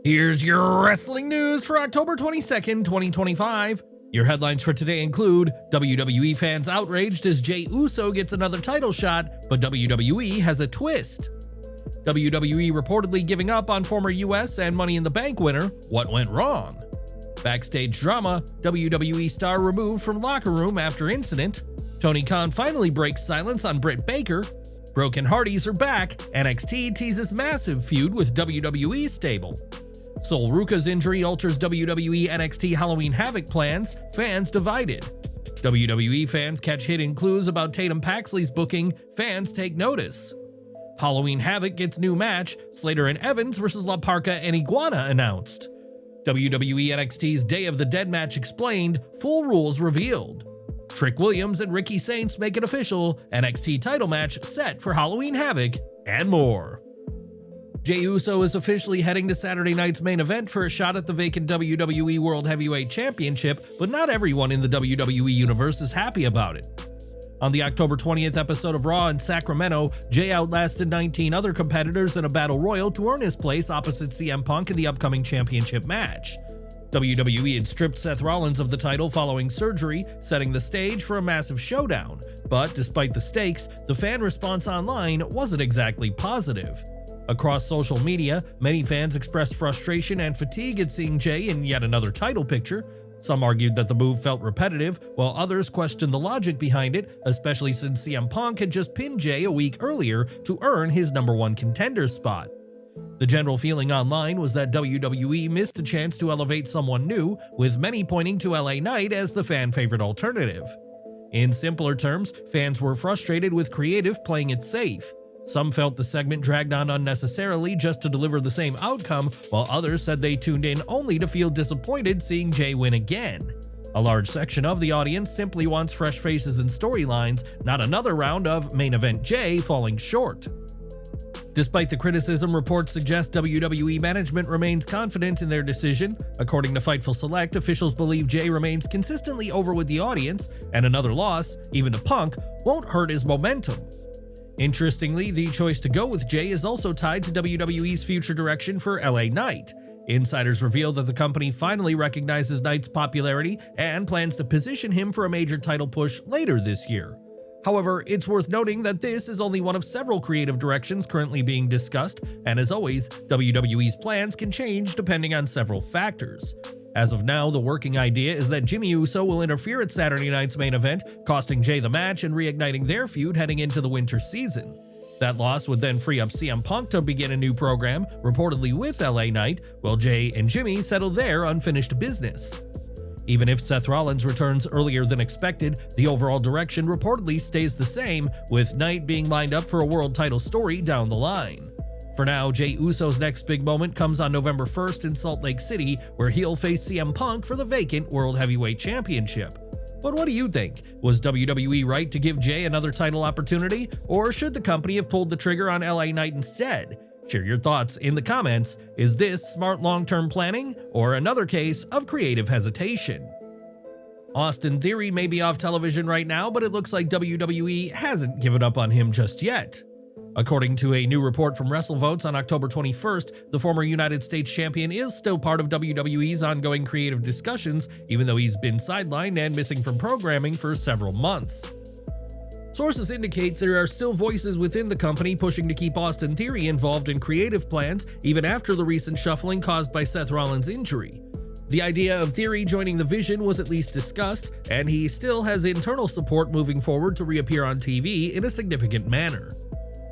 Here's your wrestling news for October 22nd, 2025. Your headlines for today include WWE fans outraged as Jey Uso gets another title shot, but WWE has a twist. WWE reportedly giving up on former US and Money in the Bank winner. What went wrong? Backstage drama, WWE star removed from locker room after incident. Tony Khan finally breaks silence on Britt Baker. Broken Hardys are back. NXT teases massive feud with WWE stable. Sol Ruca's injury alters WWE NXT Halloween Havoc plans, fans divided. WWE fans catch hidden clues about Tatum Paxley's booking, fans take notice. Halloween Havoc gets new match, Slater and Evans vs. Parka and Iguana announced. WWE NXT's Day of the Dead match explained, full rules revealed. Trick Williams and Ricky Saints make it official, NXT title match set for Halloween Havoc, and more. Jey Uso is officially heading to Saturday night's main event for a shot at the vacant WWE World Heavyweight Championship, but not everyone in the WWE universe is happy about it. On the October 20th episode of Raw in Sacramento, Jey outlasted 19 other competitors in a battle royal to earn his place opposite CM Punk in the upcoming championship match. WWE had stripped Seth Rollins of the title following surgery, setting the stage for a massive showdown, but despite the stakes, the fan response online wasn't exactly positive. Across social media, many fans expressed frustration and fatigue at seeing Jey in yet another title picture. Some argued that the move felt repetitive, while others questioned the logic behind it, especially since CM Punk had just pinned Jey a week earlier to earn his #1 contender spot. The general feeling online was that WWE missed a chance to elevate someone new, with many pointing to LA Knight as the fan-favorite alternative. In simpler terms, fans were frustrated with creative playing it safe. Some felt the segment dragged on unnecessarily just to deliver the same outcome, while others said they tuned in only to feel disappointed seeing Jey win again. A large section of the audience simply wants fresh faces and storylines, not another round of main event Jey falling short. Despite the criticism, reports suggest WWE management remains confident in their decision. According to Fightful Select, officials believe Jey remains consistently over with the audience, and another loss, even to Punk, won't hurt his momentum. Interestingly, the choice to go with Jey is also tied to WWE's future direction for LA Knight. Insiders reveal that the company finally recognizes Knight's popularity and plans to position him for a major title push later this year. However, it's worth noting that this is only one of several creative directions currently being discussed, and as always, WWE's plans can change depending on several factors. As of now, the working idea is that Jey Uso will interfere at Saturday night's main event, costing Jey the match and reigniting their feud heading into the winter season. That loss would then free up CM Punk to begin a new program, reportedly with LA Knight, while Jey and Jimmy settle their unfinished business. Even if Seth Rollins returns earlier than expected, the overall direction reportedly stays the same, with Knight being lined up for a world title story down the line. For now, Jey Uso's next big moment comes on November 1st in Salt Lake City, where he'll face CM Punk for the vacant World Heavyweight Championship. But what do you think? Was WWE right to give Jey another title opportunity, or should the company have pulled the trigger on LA Knight instead? Share your thoughts in the comments. Is this smart long-term planning, or another case of creative hesitation? Austin Theory may be off television right now, but it looks like WWE hasn't given up on him just yet. According to a new report from WrestleVotes on October 21st, the former United States champion is still part of WWE's ongoing creative discussions, even though he's been sidelined and missing from programming for several months. Sources indicate there are still voices within the company pushing to keep Austin Theory involved in creative plans, even after the recent shuffling caused by Seth Rollins' injury. The idea of Theory joining the Vision was at least discussed, and he still has internal support moving forward to reappear on TV in a significant manner.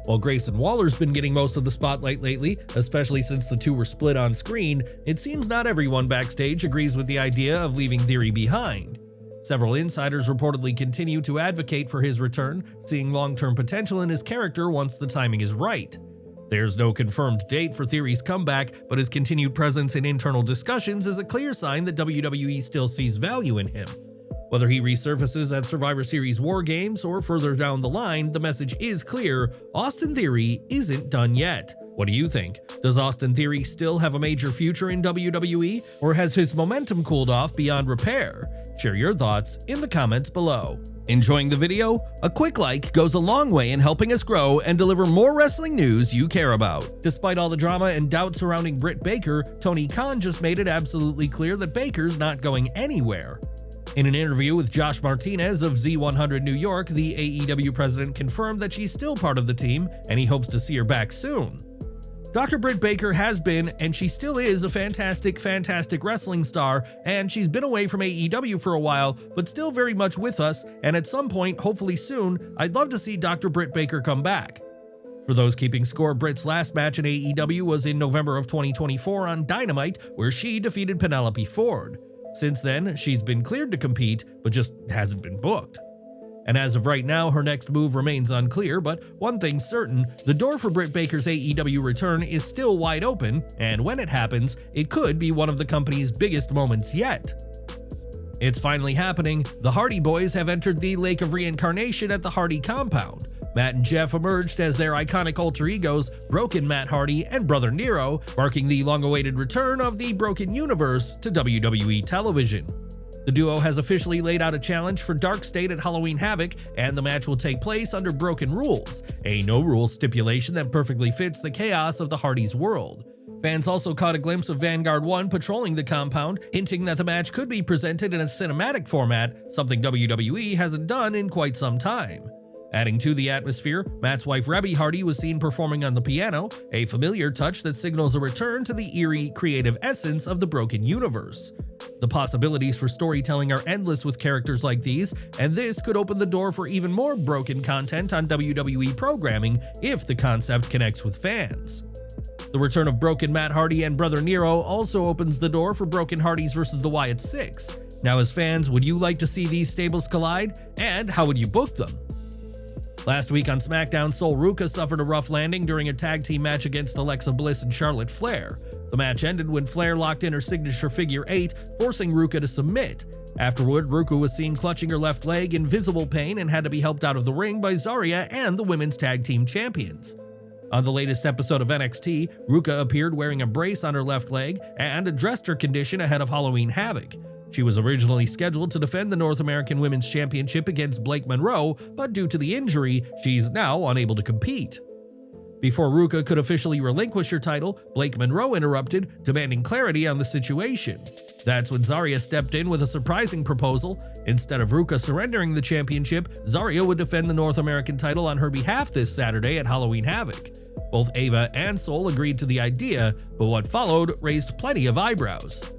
While Grayson Waller's been getting most of the spotlight lately, especially since the two were split on screen, it seems not everyone backstage agrees with the idea of leaving Theory behind. Several insiders reportedly continue to advocate for his return, seeing long-term potential in his character once the timing is right. There's no confirmed date for Theory's comeback, but his continued presence in internal discussions is a clear sign that WWE still sees value in him. Whether he resurfaces at Survivor Series War Games or further down the line, the message is clear: Austin Theory isn't done yet. What do you think? Does Austin Theory still have a major future in WWE, or has his momentum cooled off beyond repair? Share your thoughts in the comments below. Enjoying the video? A quick like goes a long way in helping us grow and deliver more wrestling news you care about. Despite all the drama and doubt surrounding Britt Baker, Tony Khan just made it absolutely clear that Baker's not going anywhere. In an interview with Josh Martinez of Z100 New York, the AEW president confirmed that she's still part of the team and he hopes to see her back soon. Dr. Britt Baker has been, and she still is, a fantastic wrestling star, and she's been away from AEW for a while, but still very much with us, and at some point, hopefully soon, I'd love to see Dr. Britt Baker come back. For those keeping score, Britt's last match in AEW was in November of 2024 on Dynamite, where she defeated Penelope Ford. Since then, she's been cleared to compete, but just hasn't been booked. And as of right now, her next move remains unclear, but one thing's certain, the door for Britt Baker's AEW return is still wide open, and when it happens, it could be one of the company's biggest moments yet. It's finally happening. The Hardy Boys have entered the Lake of Reincarnation at the Hardy compound. Matt and Jeff emerged as their iconic alter egos, Broken Matt Hardy and Brother Nero, marking the long-awaited return of the Broken Universe to WWE television. The duo has officially laid out a challenge for Dark State at Halloween Havoc, and the match will take place under Broken Rules, a no-rules stipulation that perfectly fits the chaos of the Hardys' world. Fans also caught a glimpse of Vanguard 1 patrolling the compound, hinting that the match could be presented in a cinematic format, something WWE hasn't done in quite some time. Adding to the atmosphere, Matt's wife Rebby Hardy was seen performing on the piano, a familiar touch that signals a return to the eerie, creative essence of the Broken Universe. The possibilities for storytelling are endless with characters like these, and this could open the door for even more broken content on WWE programming if the concept connects with fans. The return of Broken Matt Hardy and Brother Nero also opens the door for Broken Hardys vs. the Wyatt Six. Now as fans, would you like to see these stables collide? And how would you book them? Last week on SmackDown, Sol Ruca suffered a rough landing during a tag team match against Alexa Bliss and Charlotte Flair. The match ended when Flair locked in her signature figure 8, forcing Ruca to submit. Afterward, Ruca was seen clutching her left leg in visible pain and had to be helped out of the ring by Zarya and the women's tag team champions. On the latest episode of NXT, Ruca appeared wearing a brace on her left leg and addressed her condition ahead of Halloween Havoc. She was originally scheduled to defend the North American Women's Championship against Blake Monroe, but due to the injury, she's now unable to compete. Before Ruca could officially relinquish her title, Blake Monroe interrupted, demanding clarity on the situation. That's when Zarya stepped in with a surprising proposal. Instead of Ruca surrendering the championship, Zarya would defend the North American title on her behalf this Saturday at Halloween Havoc. Both Ava and Sol agreed to the idea, but what followed raised plenty of eyebrows.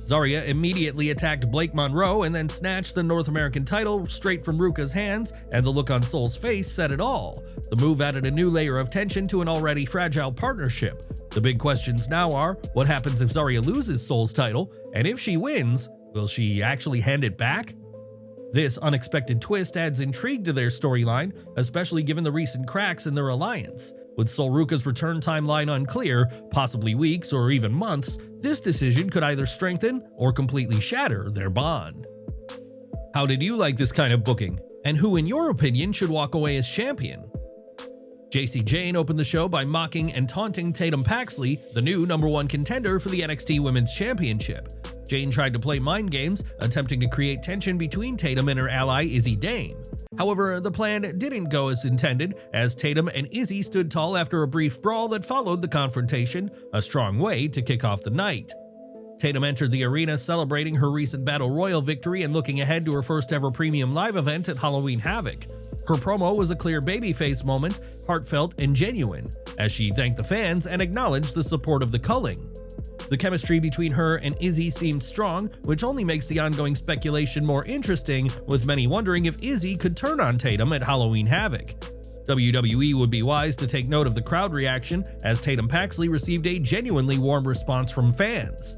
Zarya immediately attacked Blake Monroe and then snatched the North American title straight from Ruca's hands, and the look on Sol's face said it all. The move added a new layer of tension to an already fragile partnership. The big questions now are, what happens if Zarya loses Sol's title, and if she wins, will she actually hand it back? This unexpected twist adds intrigue to their storyline, especially given the recent cracks in their alliance. With Sol Ruca's return timeline unclear, possibly weeks or even months, this decision could either strengthen or completely shatter their bond. How did you like this kind of booking? And who, in your opinion, should walk away as champion? Jacy Jayne opened the show by mocking and taunting Tatum Paxley, the new #1 contender for the NXT Women's Championship. Jayne tried to play mind games, attempting to create tension between Tatum and her ally Izzy Dame. However, the plan didn't go as intended, as Tatum and Izzy stood tall after a brief brawl that followed the confrontation, a strong way to kick off the night. Tatum entered the arena celebrating her recent Battle Royal victory and looking ahead to her first ever premium live event at Halloween Havoc. Her promo was a clear babyface moment, heartfelt and genuine, as she thanked the fans and acknowledged the support of the Culling. The chemistry between her and Izzy seemed strong, which only makes the ongoing speculation more interesting, with many wondering if Izzy could turn on Tatum at Halloween Havoc. WWE would be wise to take note of the crowd reaction, as Tatum Paxley received a genuinely warm response from fans.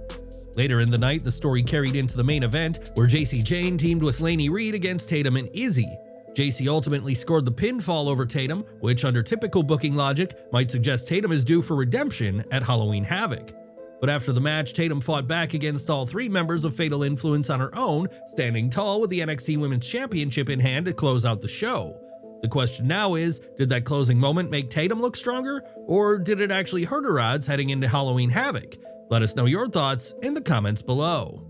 Later in the night, the story carried into the main event, where Jacy Jayne teamed with Lainey Reed against Tatum and Izzy. Jacy ultimately scored the pinfall over Tatum, which under typical booking logic might suggest Tatum is due for redemption at Halloween Havoc. But after the match, Tatum fought back against all 3 members of Fatal Influence on her own, standing tall with the NXT Women's Championship in hand to close out the show. The question now is, did that closing moment make Tatum look stronger, or did it actually hurt her odds heading into Halloween Havoc? Let us know your thoughts in the comments below.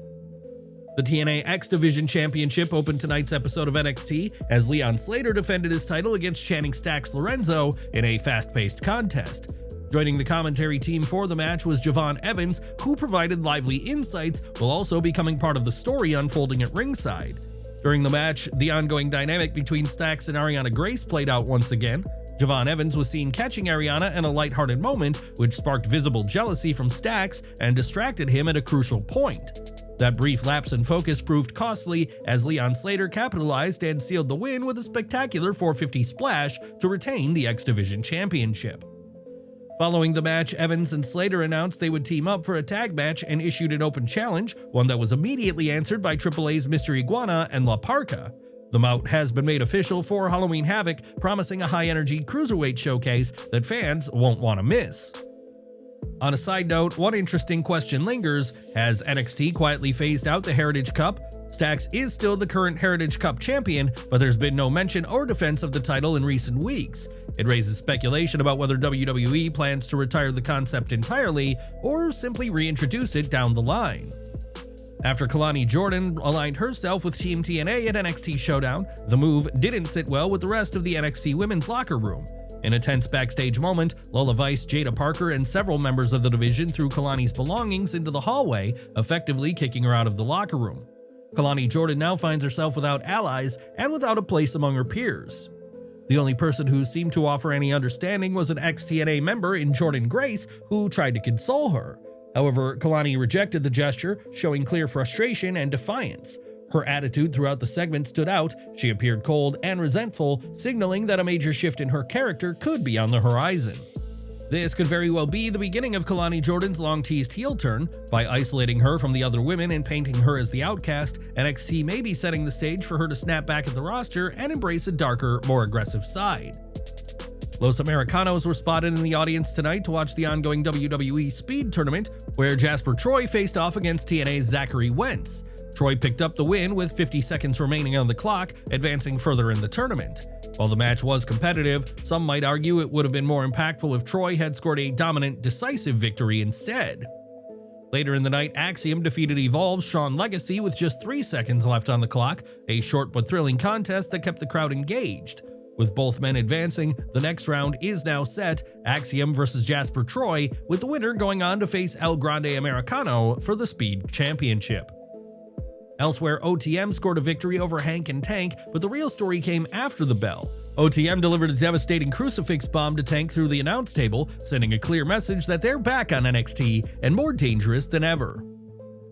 The TNA X Division Championship opened tonight's episode of NXT as Slater defended his title against Channing Stacks Lorenzo in a fast-paced contest. Joining the commentary team for the match was Javon Evans, who provided lively insights while also becoming part of the story unfolding at ringside. During the match, the ongoing dynamic between Stacks and Ariana Grace played out once again. Javon Evans was seen catching Ariana in a lighthearted moment, which sparked visible jealousy from Stacks and distracted him at a crucial point. That brief lapse in focus proved costly as Slater capitalized and sealed the win with a spectacular 450 splash to retain the X Division Championship. Following the match, Evans and Slater announced they would team up for a tag match and issued an open challenge, one that was immediately answered by AAA's Mr. Iguana and Parka. The bout has been made official for Halloween Havoc, promising a high-energy cruiserweight showcase that fans won't want to miss. On a side note, one interesting question lingers: has NXT quietly phased out the Heritage Cup? Stacks is still the current Heritage Cup champion, but there's been no mention or defense of the title in recent weeks. It raises speculation about whether WWE plans to retire the concept entirely or simply reintroduce it down the line. After Kalani Jordan aligned herself with Team TNA at NXT Showdown, the move didn't sit well with the rest of the NXT women's locker room. In a tense backstage moment, Lola Vice, Jada Parker, and several members of the division threw Kalani's belongings into the hallway, effectively kicking her out of the locker room. Kalani Jordan now finds herself without allies and without a place among her peers. The only person who seemed to offer any understanding was an ex-TNA member in Jordan Grace, who tried to console her. However, Kalani rejected the gesture, showing clear frustration and defiance. Her attitude throughout the segment stood out. She appeared cold and resentful, signaling that a major shift in her character could be on the horizon. This could very well be the beginning of Kalani Jordan's long-teased heel turn. By isolating her from the other women and painting her as the outcast, NXT may be setting the stage for her to snap back at the roster and embrace a darker, more aggressive side. Los Americanos were spotted in the audience tonight to watch the ongoing WWE Speed Tournament, where Jasper Troy faced off against TNA's Zachary Wentz. Troy picked up the win with 50 seconds remaining on the clock, advancing further in the tournament. While the match was competitive, some might argue it would have been more impactful if Troy had scored a dominant, decisive victory instead. Later in the night, Axiom defeated Evolve's Sean Legacy with just 3 seconds left on the clock, a short but thrilling contest that kept the crowd engaged. With both men advancing, the next round is now set: Axiom versus Jasper Troy, with the winner going on to face El Grande Americano for the Speed Championship. Elsewhere, OTM scored a victory over Hank and Tank, but the real story came after the bell. OTM delivered a devastating crucifix bomb to Tank through the announce table, sending a clear message that they're back on NXT and more dangerous than ever.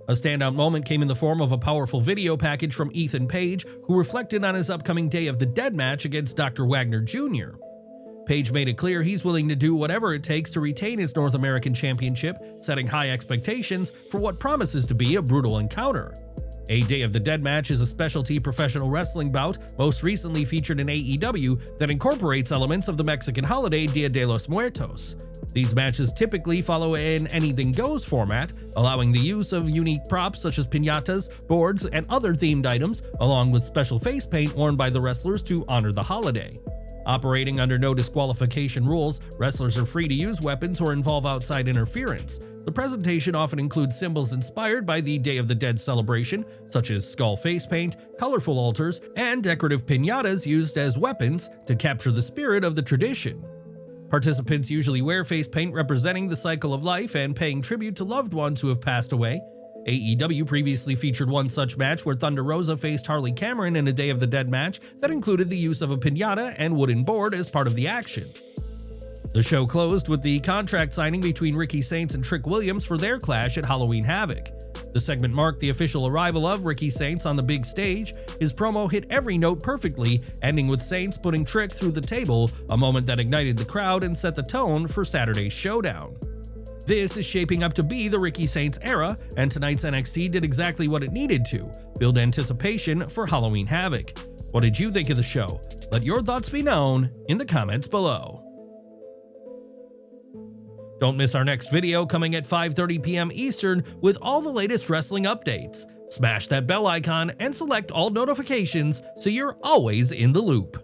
A standout moment came in the form of a powerful video package from Ethan Page, who reflected on his upcoming Day of the Dead match against Dr. Wagner Jr. Page made it clear he's willing to do whatever it takes to retain his North American Championship, setting high expectations for what promises to be a brutal encounter. A Day of the Dead match is a specialty professional wrestling bout, most recently featured in AEW, that incorporates elements of the Mexican holiday Dia de los Muertos. These matches typically follow an anything goes format, allowing the use of unique props such as piñatas, boards, and other themed items, along with special face paint worn by the wrestlers to honor the holiday. Operating under no disqualification rules, wrestlers are free to use weapons or involve outside interference. The presentation often includes symbols inspired by the Day of the Dead celebration, such as skull face paint, colorful altars, and decorative piñatas used as weapons to capture the spirit of the tradition. Participants usually wear face paint representing the cycle of life and paying tribute to loved ones who have passed away. AEW previously featured one such match where Thunder Rosa faced Harley Cameron in a Day of the Dead match that included the use of a piñata and wooden board as part of the action. The show closed with the contract signing between Ricky Saints and Trick Williams for their clash at Halloween Havoc. The segment marked the official arrival of Ricky Saints on the big stage. His promo hit every note perfectly, ending with Saints putting Trick through the table, a moment that ignited the crowd and set the tone for Saturday's showdown. This is shaping up to be the Ricky Saints era, and tonight's NXT did exactly what it needed to: build anticipation for Halloween Havoc. What did you think of the show? Let your thoughts be known in the comments below. Don't miss our next video coming at 5:30 p.m. Eastern with all the latest wrestling updates. Smash that bell icon and select all notifications so you're always in the loop.